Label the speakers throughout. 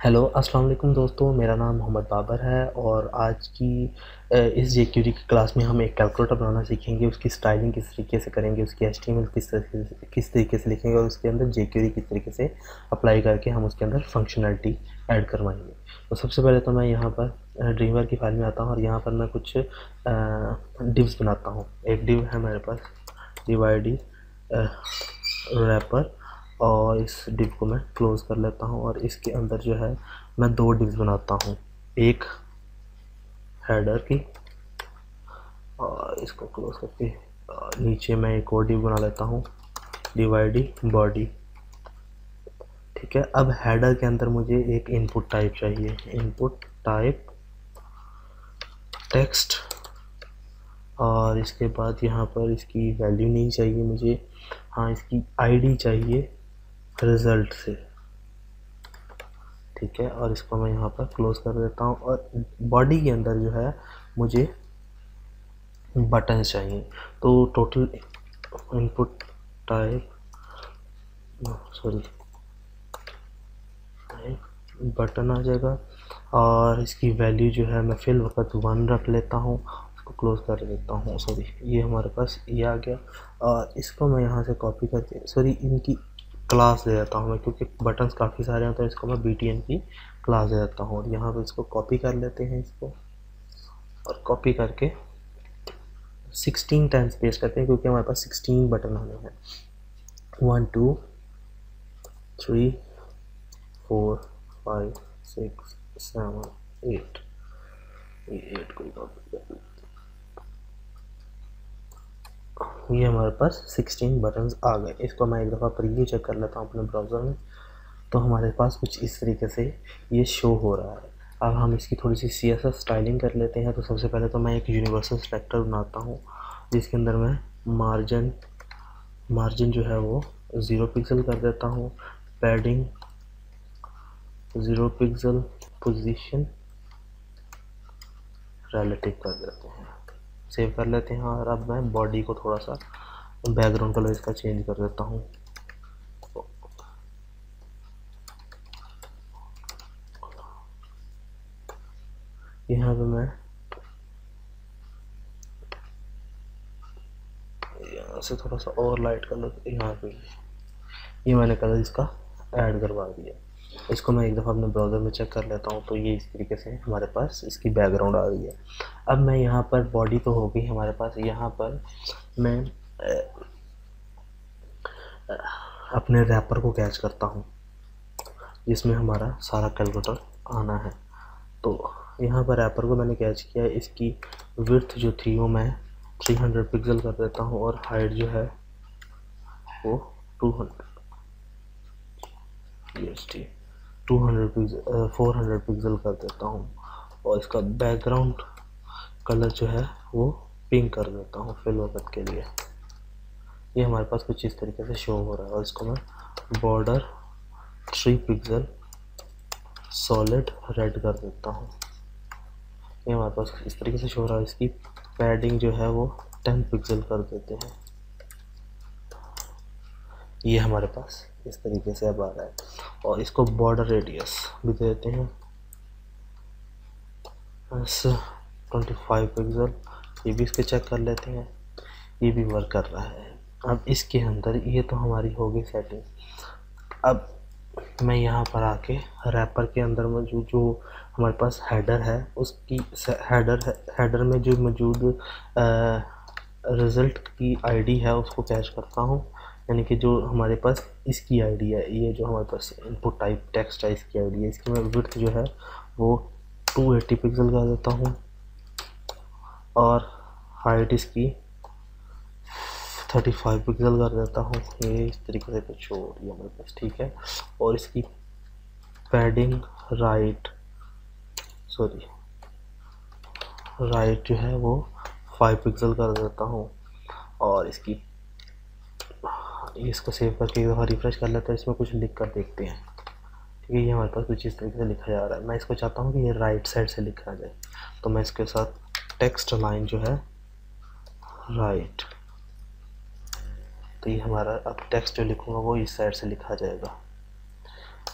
Speaker 1: Hello अस्सलाम वालेकुम दोस्तों, मेरा नाम मोहम्मद बाबर है और आज की इस जेक्यूरी की क्लास में हम एक कैलकुलेटर बनाना सीखेंगे। उसकी स्टाइलिंग किस तरीके से करेंगे, उसकी एचटीएमएल किस तरीके से लिखेंगे और उसके अंदर जेक्यूरी किस तरीके से अप्लाई करके हम उसके अंदर फंक्शनैलिटी ऐड करवाएंगे। तो सबसे पहले तो मैं यहाँ पर ड्रीमर की फाइल में आता हूँ और यहाँ पर मैं कुछ डिव्स बनाता हूँ। एक डिव है मेरे पास डिवाइडी रैपर और इस डिव को मैं क्लोज कर लेता हूँ और इसके अंदर जो है मैं दो डिव्स बनाता हूँ, एक हेडर की और इसको क्लोज करके नीचे मैं एक और डिव बना लेता हूँ डिवाइडी बॉडी। ठीक है, अब हेडर के अंदर मुझे एक इनपुट टाइप चाहिए, इनपुट टाइप टेक्स्ट और इसके बाद यहाँ पर इसकी वैल्यू नहीं चाहिए मुझे, हाँ इसकी आईडी चाहिए रिजल्ट से। ठीक है, और इसको मैं यहाँ पर क्लोज कर देता हूँ और बॉडी के अंदर जो है मुझे बटन चाहिए। तो टोटल इनपुट टाइप बटन आ जाएगा और इसकी वैल्यू जो है मैं फिल वक्त 1 रख लेता हूँ, उसको क्लोज कर देता हूँ। ये हमारे पास ये आ गया और इसको मैं यहाँ से कॉपी करके इनकी क्लास दे देता हूँ मैं, क्योंकि बटन्स काफ़ी सारे हैं तो इसको मैं BTN की क्लास दे देता हूँ। और यहाँ पर इसको कॉपी कर लेते हैं इसको और कॉपी करके 16 टाइम्स पेस्ट करते हैं, क्योंकि हमारे पास 16 बटन आने हैं। 1 2 3 4 5 6 7 8 ये 8 को कॉपी कर, ये हमारे पास 16 बटन्स आ गए। इसको मैं एक दफ़ा प्रीव्यू चेक कर लेता हूँ अपने ब्राउज़र में, तो हमारे पास कुछ इस तरीके से ये शो हो रहा है। अब हम इसकी थोड़ी सी CSS स्टाइलिंग कर लेते हैं। तो सबसे पहले तो मैं एक यूनिवर्सल सेलेक्टर बनाता हूँ जिसके अंदर मैं मार्जिन जो है वो 0 पिक्सल कर देता हूँ, पैडिंग 0 पिक्सल, पोजीशन रिलेटिव कर देते हैं, सेव कर लेते हैं। और अब मैं बॉडी को थोड़ा सा बैकग्राउंड कलर इसका चेंज कर देता हूँ। यहाँ पे मैं यहाँ से थोड़ा सा और लाइट कलर, यहाँ पे ये मैंने कलर इसका ऐड करवा दिया। इसको मैं एक दफ़ा अपने ब्राउज़र में चेक कर लेता हूँ। तो ये इस तरीके से हमारे पास इसकी बैकग्राउंड आ गई है। अब मैं यहाँ पर बॉडी तो हो गई हमारे पास, यहाँ पर मैं अपने रैपर को कैच करता हूँ जिसमें हमारा सारा कैलकुलेटर आना है। तो यहाँ पर रैपर को मैंने कैच किया, इसकी विड्थ जो थी वो मैं 300 पिक्सल कर देता हूँ और हाइट जो है वो 400 पिक्सल कर देता हूँ और इसका बैकग्राउंड कलर जो है वो पिंक कर देता हूँ फिल वक्त के लिए। ये हमारे पास कुछ इस तरीके से शो हो रहा है और इसको मैं बॉर्डर 3 पिक्सल सॉलिड रेड कर देता हूँ। ये हमारे पास इस तरीके से शो हो रहा है। इसकी पैडिंग जो है वो 10 पिक्सल कर देते हैं। ये हमारे पास इस तरीके से अब आ रहा है और इसको बॉर्डर रेडियस भी दे देते हैं 25 पिक्सल। ये भी इसके चेक कर लेते हैं, ये भी वर्क कर रहा है। अब इसके अंदर ये तो हमारी हो गई सेटिंग। अब मैं यहाँ पर आके रैपर के अंदर मौजूद जो हमारे पास हेडर है उसकी हेडर में जो मौजूद रिज़ल्ट की आईडी है उसको कैच करता हूँ, यानी कि जो हमारे पास इसकी आईडी है, ये जो हमारे पास इनपुट टाइप टेक्स्ट है इसकी आईडी है। इसकी मैं विड्थ जो है वो 280 पिक्सल कर देता हूँ और हाइट इसकी 35 पिक्सल कर देता हूँ। ये इस तरीके से कुछ हो रही है हमारे पास, ठीक है। और इसकी पैडिंग राइट जो है वो 5 पिक्सल कर देता हूँ और इसको सेव करके एक दफ़ा रिफ्रेश कर लेते हैं। इसमें कुछ लिख कर देखते हैं, ठीक है। ये हमारे पास कुछ इस तरीके से लिखा जा रहा है। मैं इसको चाहता हूँ कि ये राइट साइड से लिखा जाए, तो मैं इसके साथ टेक्स्ट लाइन जो है राइट, तो ये हमारा अब टेक्स्ट जो लिखूँगा वो इस साइड से लिखा जाएगा।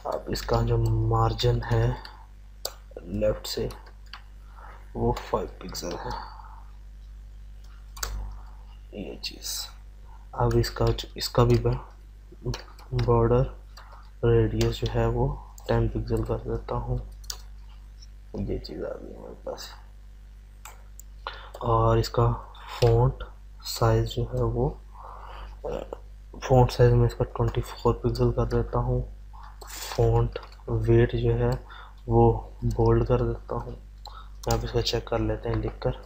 Speaker 1: अब इसका जो मार्जिन है लेफ्ट से वो 5 पिक्सल है, ये चीज़। अब इसका भी बॉर्डर रेडियस जो है वो 10 पिक्सल कर देता हूँ, ये चीज़ आ गई हमारे पास। और इसका फ़ॉन्ट साइज़ जो है वो फ़ॉन्ट साइज़ में इसका 24 पिक्सल कर देता हूँ। फ़ॉन्ट वेट जो है वो बोल्ड कर देता हूँ। आप इसका चेक कर लेते हैं लिख कर,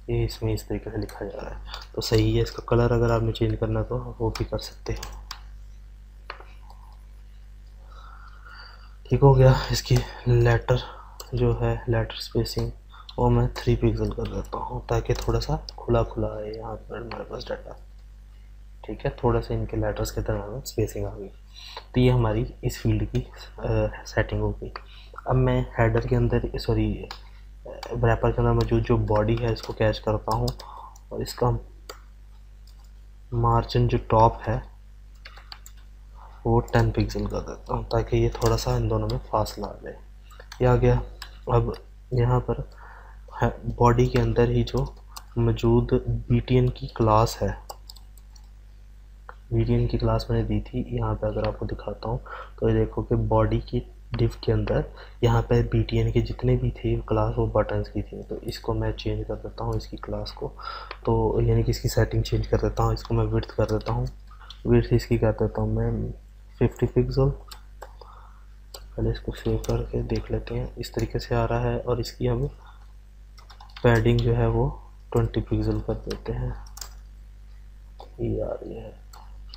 Speaker 1: ये इसमें इस तरीके से लिखा जा रहा है तो सही है। इसका कलर अगर आपने चेंज करना तो वो भी कर सकते हैं। ठीक हो गया। इसकी लेटर जो है लेटर स्पेसिंग वो मैं 3 पिक्सल कर देता हूँ ताकि थोड़ा सा खुला खुला आए यहाँ पर हमारे पास डाटा। ठीक है, थोड़ा सा इनके लेटर्स के दरमियान स्पेसिंग आ गई। तो ये हमारी इस फील्ड की सेटिंग हो गई। अब मैं हेडर के अंदर रैपर के अंदर मौजूद जो बॉडी है इसको कैच करता हूँ और इसका मार्जिन जो टॉप है वो 10 पिक्सल कर देता हूँ ताकि ये थोड़ा सा इन दोनों में फासला आ जाए। ये आ गया। अब यहाँ पर बॉडी के अंदर ही जो मौजूद BTN की क्लास है, BTN की क्लास मैंने दी थी, यहाँ पे अगर आपको दिखाता हूँ तो ये देखो कि बॉडी की डिव के अंदर यहाँ पे BTN के जितने भी थे क्लास वो बटन्स की थी। तो इसको मैं चेंज कर देता हूँ इसकी क्लास को, तो यानी कि इसकी सेटिंग चेंज कर देता हूँ। इसको मैं विड्थ कर देता हूँ, विड्थ इसकी कर देता हूँ मैं 50 पिक्सल। पहले इसको सेव करके देख लेते हैं, इस तरीके से आ रहा है। और इसकी हम पैडिंग जो है वो 20 पिक्सल कर देते हैं, ये आ रही है।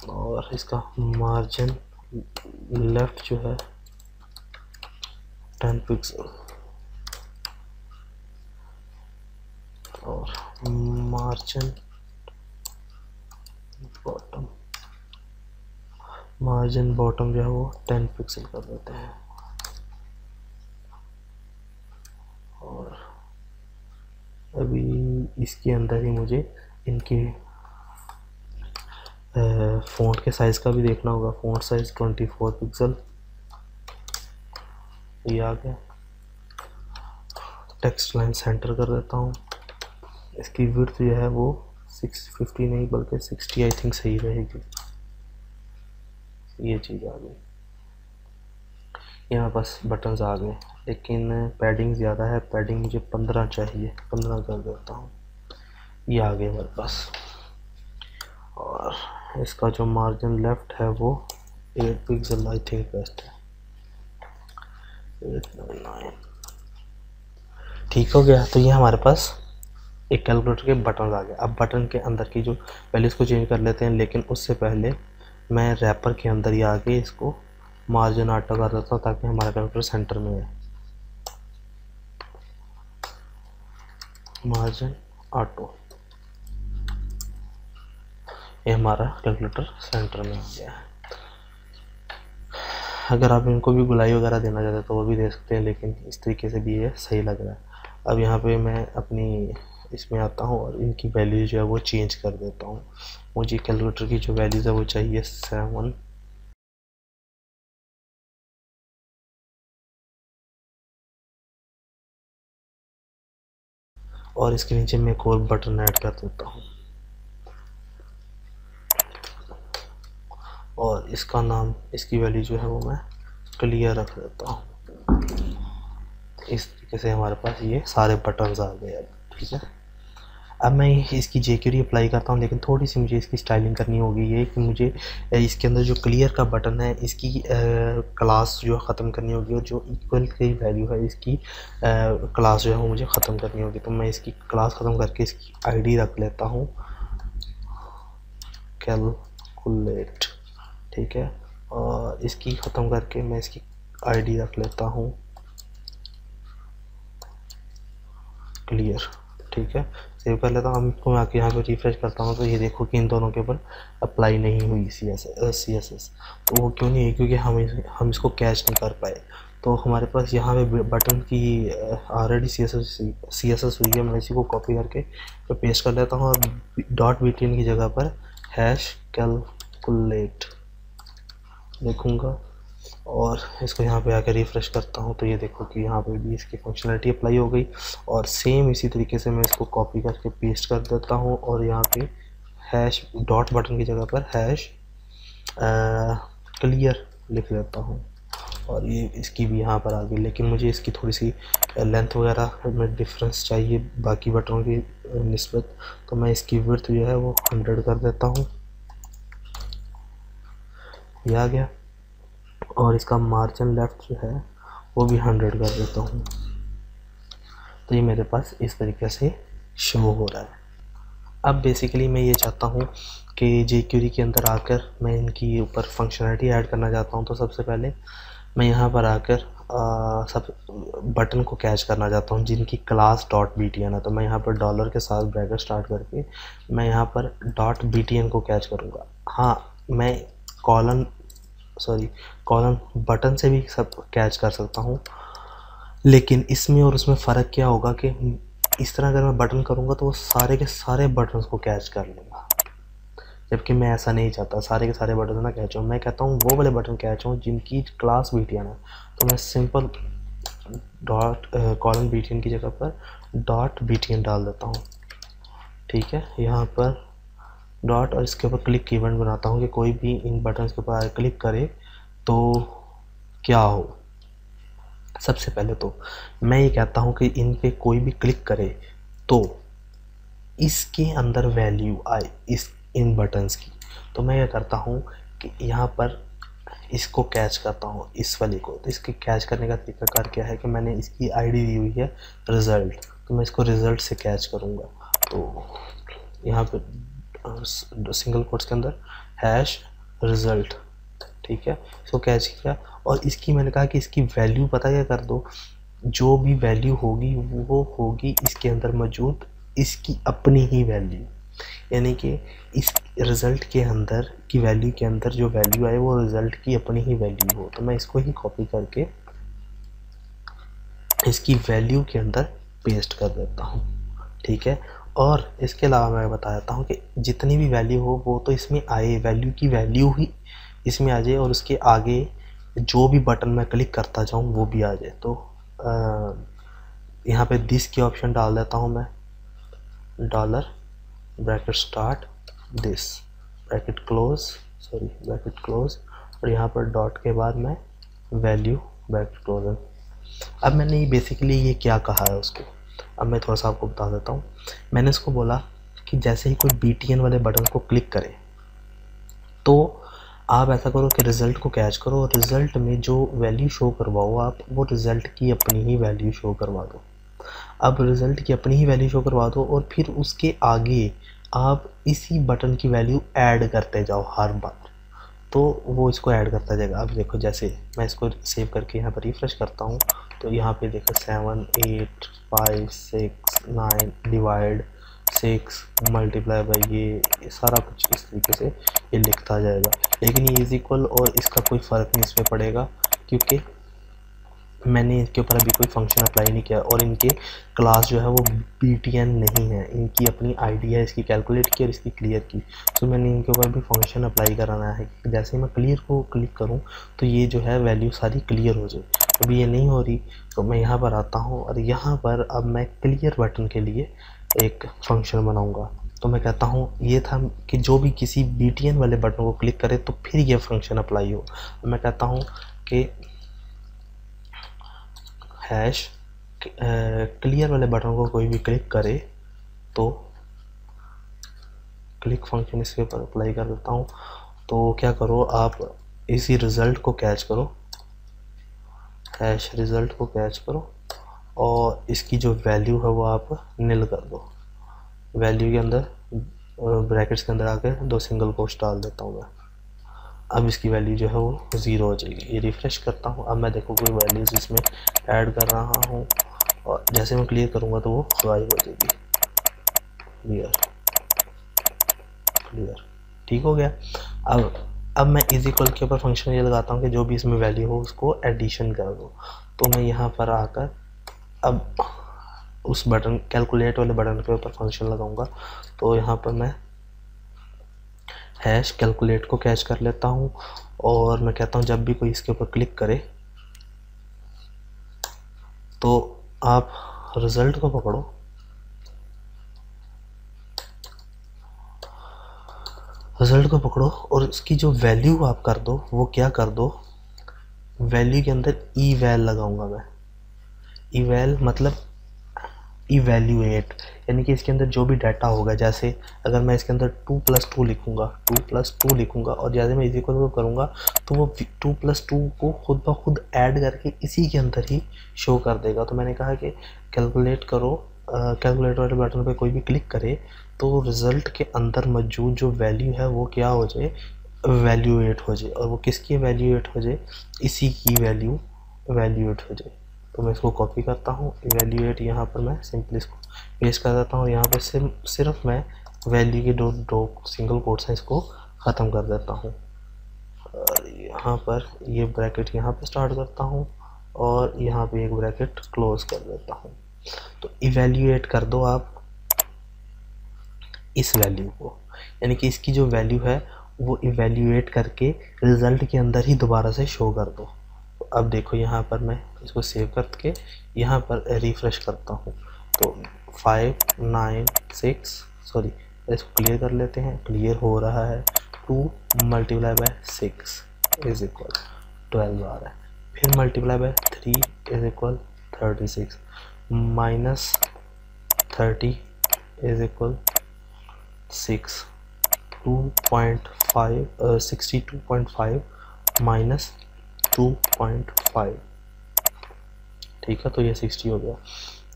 Speaker 1: और इसका मार्जिन लेफ्ट जो है 10 पिक्सल और मार्जिन बॉटम जो है वो 10 पिक्सल कर देते हैं। और अभी इसके अंदर ही मुझे इनके फ़ॉन्ट के साइज़ का भी देखना होगा। फ़ॉन्ट साइज़ 24 पिक्सल, ये आ गया। टेक्स्ट लाइन सेंटर कर देता हूँ। इसकी विड्थ जो है वो 650 नहीं बल्कि 60 आई थिंक सही रहेगी, ये चीज़ आ गई। यहाँ बस बटन्स आ गए, लेकिन पैडिंग ज़्यादा है, पैडिंग मुझे 15 चाहिए, 15 कर देता हूँ, ये आ गए मेरे पास। और इसका जो मार्जिन लेफ्ट है वो 8 पिक्सल आई थिंक बेस्ट है, 899। ठीक हो गया। तो ये हमारे पास एक कैलकुलेटर के बटन आ गए। अब बटन के अंदर की जो पहले इसको चेंज कर लेते हैं, लेकिन उससे पहले मैं रैपर के अंदर ही आके इसको मार्जिन ऑटो कर देता हूँ ताकि हमारा कैलकुलेटर सेंटर में है। मार्जिन ऑटो, ये हमारा कैलकुलेटर सेंटर में हो गया है। अगर आप इनको भी गुलाई वगैरह देना चाहते हैं तो वो भी दे सकते हैं, लेकिन इस तरीके से भी ये सही लग रहा है। अब यहाँ पे मैं अपनी इसमें आता हूँ और इनकी वैल्यू जो है वो चेंज कर देता हूँ। मुझे कैलकुलेटर की जो वैल्यूज़ है वो चाहिए 7, और इसके नीचे मैं एक और बटन ऐड कर देता हूँ और इसका नाम, इसकी वैल्यू जो है वो मैं क्लियर रख देता हूँ। इस तरीके से हमारे पास ये सारे बटन्स आ गए। अब ठीक है, अब मैं इसकी jQuery अप्लाई करता हूँ, लेकिन थोड़ी सी मुझे इसकी स्टाइलिंग करनी होगी। ये कि मुझे इसके अंदर जो क्लियर का बटन है इसकी क्लास जो ख़त्म करनी होगी, और जो इक्वल की वैल्यू है इसकी क्लास जो है वो मुझे ख़त्म करनी होगी। तो मैं इसकी क्लास ख़त्म करके इसकी आईडी रख लेता हूँ कैलकुलेट, ठीक है। और इसकी ख़त्म करके मैं इसकी आईडी रख लेता हूँ क्लियर, ठीक है। सेव कर लेता हूँ। हमको मैं आके यहाँ पे रिफ्रेश करता हूँ तो ये देखो कि इन दोनों के ऊपर अप्लाई नहीं हुई CSS। तो वो क्यों नहीं है? क्योंकि हम इसको कैच नहीं कर पाए। तो हमारे पास यहाँ पे बटन की ऑलरेडी CSS हुई है। मैं इसी को कॉपी करके तो पेस्ट कर लेता हूँ और .btn की जगह पर हैश कैलकुलेट लिखूँगा और इसको यहाँ पे आकर रिफ़्रेश करता हूँ तो ये देखो कि यहाँ पे भी इसकी फंक्शनलिटी अप्लाई हो गई। और सेम इसी तरीके से मैं इसको कॉपी करके पेस्ट कर देता हूँ और यहाँ पे हैश डॉट बटन की जगह पर हैश क्लियर लिख लेता हूँ और ये इसकी भी यहाँ पर आ गई। लेकिन मुझे इसकी थोड़ी सी लेंथ वगैरह में डिफरेंस चाहिए बाकी बटनों की निस्बत, तो मैं इसकी विड्थ जो है वो 100 कर देता हूँ। ये आ गया। और इसका मार्जिन लेफ्ट जो है वो भी 100 कर देता हूँ। तो ये मेरे पास इस तरीके से शो हो रहा है। अब बेसिकली मैं ये चाहता हूँ कि jQuery के अंदर आकर मैं इनकी ऊपर फंक्शनलिटी ऐड करना चाहता हूँ। तो सबसे पहले मैं यहाँ पर आकर सब बटन को कैच करना चाहता हूँ जिनकी क्लास .btn है। तो मैं यहाँ पर डॉलर के साथ ब्रैकेट स्टार्ट करके मैं यहाँ पर .btn को कैच करूँगा। हाँ, मैं कॉलन बटन से भी सब कैच कर सकता हूँ, लेकिन इसमें और उसमें फ़र्क क्या होगा कि इस तरह अगर मैं बटन करूँगा तो वो सारे के सारे बटन्स को कैच कर लेगा, जबकि मैं ऐसा नहीं चाहता सारे के सारे बटन ना कैच हों। मैं कहता हूँ वो वाले बटन कैच हों जिनकी क्लास btn है। तो मैं सिंपल कॉलन btn की जगह पर .btn डाल देता हूँ। ठीक है, यहाँ पर डॉट और इसके ऊपर क्लिक इवेंट बनाता हूँ कि कोई भी इन बटन्स के ऊपर क्लिक करे तो क्या हो। सबसे पहले तो मैं ये कहता हूँ कि इन पे कोई भी क्लिक करे तो इसके अंदर वैल्यू आए इन बटन्स की। तो मैं क्या करता हूँ कि यहाँ पर इसको कैच करता हूँ, इस वाले को। तो इसके कैच करने का तरीका क्या है कि मैंने इसकी आईडी दी हुई है रिज़ल्ट, तो मैं इसको रिज़ल्ट से कैच करूँगा। तो यहाँ पर सिंगल कोट्स के अंदर हैश रिज़ल्ट, ठीक है, इसको कैच किया। और इसकी मैंने कहा कि इसकी वैल्यू पता क्या कर दो, जो भी वैल्यू होगी वो होगी इसके अंदर मौजूद इसकी अपनी ही वैल्यू, यानी कि इस रिज़ल्ट के अंदर की वैल्यू के अंदर जो वैल्यू आए वो रिज़ल्ट की अपनी ही वैल्यू हो। तो मैं इसको ही कॉपी करके इसकी वैल्यू के अंदर पेस्ट कर देता हूँ। ठीक है, और इसके अलावा मैं बता देता हूँ कि जितनी भी वैल्यू हो वो तो इसमें आए, वैल्यू की वैल्यू ही इसमें आ जाए और उसके आगे जो भी बटन मैं क्लिक करता जाऊँ वो भी आ जाए। तो यहाँ पे दिस की ऑप्शन डाल देता हूँ मैं, dollar bracket start this bracket close और यहाँ पर डॉट के बाद मैं वैल्यू ब्रैकेट क्लोज। अब मैंने बेसिकली ये क्या कहा है उसको, अब मैं थोड़ा सा आपको बता देता हूँ। मैंने इसको बोला कि जैसे ही कोई btn वाले बटन को क्लिक करे तो आप ऐसा करो कि रिज़ल्ट को कैच करो और रिज़ल्ट में जो वैल्यू शो करवाओ आप वो रिज़ल्ट की अपनी ही वैल्यू शो करवा दो। अब रिज़ल्ट की अपनी ही वैल्यू शो करवा दो और फिर उसके आगे आप इसी बटन की वैल्यू ऐड करते जाओ हर बार, तो वो इसको ऐड करता जाएगा। अब देखो जैसे मैं इसको सेव करके यहाँ पर रिफ्रेश करता हूँ तो यहाँ पे देखो 7 8 5 6 9 डिवाइड 6 मल्टीप्लाई बाई ये सारा कुछ इस तरीके से ये लिखता जाएगा। लेकिन ये इज इक्वल और इसका कोई फ़र्क नहीं इस पर पड़ेगा क्योंकि मैंने इनके ऊपर अभी कोई फंक्शन अप्लाई नहीं किया और इनके क्लास जो है वो btn नहीं है, इनकी अपनी आईडी है, इसकी कैलकुलेट की और इसकी क्लियर की। तो मैंने इनके ऊपर भी फंक्शन अप्लाई कराना है कि जैसे ही मैं क्लियर को क्लिक करूं तो ये जो है वैल्यू सारी क्लियर हो जाए। अभी ये नहीं हो रही तो मैं यहाँ पर आता हूँ और यहाँ पर अब मैं क्लियर बटन के लिए एक फंक्शन बनाऊँगा। तो मैं कहता हूँ ये था कि जो भी किसी btn वाले बटन को क्लिक करे तो फिर ये फंक्शन अप्लाई हो। मैं कहता हूँ कि हैश क्लियर वाले बटन को कोई भी क्लिक करे तो क्लिक फंक्शन इसके ऊपर अप्लाई कर देता हूँ। तो क्या करो आप इसी रिज़ल्ट को कैच करो, हैश रिज़ल्ट को कैच करो और इसकी जो वैल्यू है वो आप निल कर दो। वैल्यू के अंदर ब्रैकेट्स के अंदर आके 2 सिंगल कोट्स डाल देता हूँ मैं। अब इसकी वैल्यू जो है वो 0 हो जाएगी। ये रिफ़्रेश करता हूँ, अब मैं देखो कोई वैल्यूज़ इसमें ऐड कर रहा हूँ और जैसे मैं क्लियर करूँगा तो वो गायब हो जाएगी। क्लियर ठीक हो गया। अब मैं इज इक्वल के ऊपर फंक्शन ये लगाता हूँ कि जो भी इसमें वैल्यू हो उसको एडिशन कर दो। तो मैं यहाँ पर आकर अब उस बटन कैलकुलेट वाले बटन के ऊपर फंक्शन लगाऊंगा। तो यहाँ पर मैं हैश कैलकुलेट को कैच कर लेता हूँ और मैं कहता हूँ जब भी कोई इसके ऊपर क्लिक करे तो आप रिज़ल्ट को पकड़ो, रिज़ल्ट को पकड़ो और इसकी जो वैल्यू आप कर दो वो क्या कर दो, वैल्यू के अंदर ई वैल लगाऊंगा मैं। ई वैल मतलब इवैल्यूएट, यानी कि इसके अंदर जो भी डाटा होगा, जैसे अगर मैं इसके अंदर 2+2 लिखूंगा, 2+2 लिखूंगा और जैसे मैं इक्वल को करूँगा तो वो 2+2 को खुद ब खुद ऐड करके इसी के अंदर ही शो कर देगा। तो मैंने कहा कि कैलकुलेट करो, कैलकुलेटर वाले बटन पे कोई भी क्लिक करे तो रिज़ल्ट के अंदर मौजूद जो वैल्यू है वो क्या हो जाए, वैल्यूएट हो जाए। और वो किसकी वैल्यूएट हो जाए, इसी की वैल्यू वैल्यूएट हो जाए। तो मैं इसको कॉपी करता हूँ, इवैल्यूएट यहाँ पर मैं सिंपली इसको पेस्ट कर देता हूँ। यहाँ पर सिर्फ मैं वैल्यू के दो सिंगल कोट्स हैं इसको ख़त्म कर देता हूँ और यहाँ पर ये ब्रैकेट यहाँ पर स्टार्ट करता हूँ और यहाँ पे एक ब्रैकेट क्लोज कर देता हूँ। तो इवैल्यूएट कर दो आप इस वैल्यू को, यानी कि इसकी जो वैल्यू है वो इवैल्यूएट करके रिज़ल्ट के अंदर ही दोबारा से शो कर दो। अब देखो यहाँ पर मैं इसको सेव करके यहाँ पर रिफ़्रेश करता हूँ तो 5 9 6 सॉरी इसको क्लियर कर लेते हैं, क्लियर हो रहा है। 2 × 6 इज इक्वल 12 आ रहा है, फिर multiply by 3 is equal 36 minus 30 is equal 6 62.5 minus 2.5, ठीक है। तो ये 60 हो गया।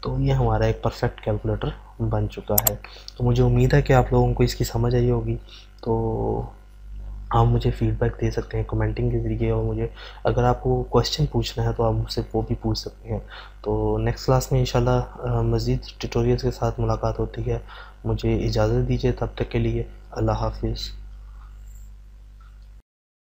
Speaker 1: तो ये हमारा एक परफेक्ट कैलकुलेटर बन चुका है। तो मुझे उम्मीद है कि आप लोगों को इसकी समझ आई होगी। तो आप मुझे फीडबैक दे सकते हैं कमेंटिंग के ज़रिए और मुझे अगर आपको क्वेश्चन पूछना है तो आप मुझसे वो भी पूछ सकते हैं। तो नेक्स्ट क्लास में इंशाल्लाह मज़ीद ट्यूटोरियल्स के साथ मुलाकात होती है। मुझे इजाज़त दीजिए, तब तक के लिए अल्लाह हाफिज़।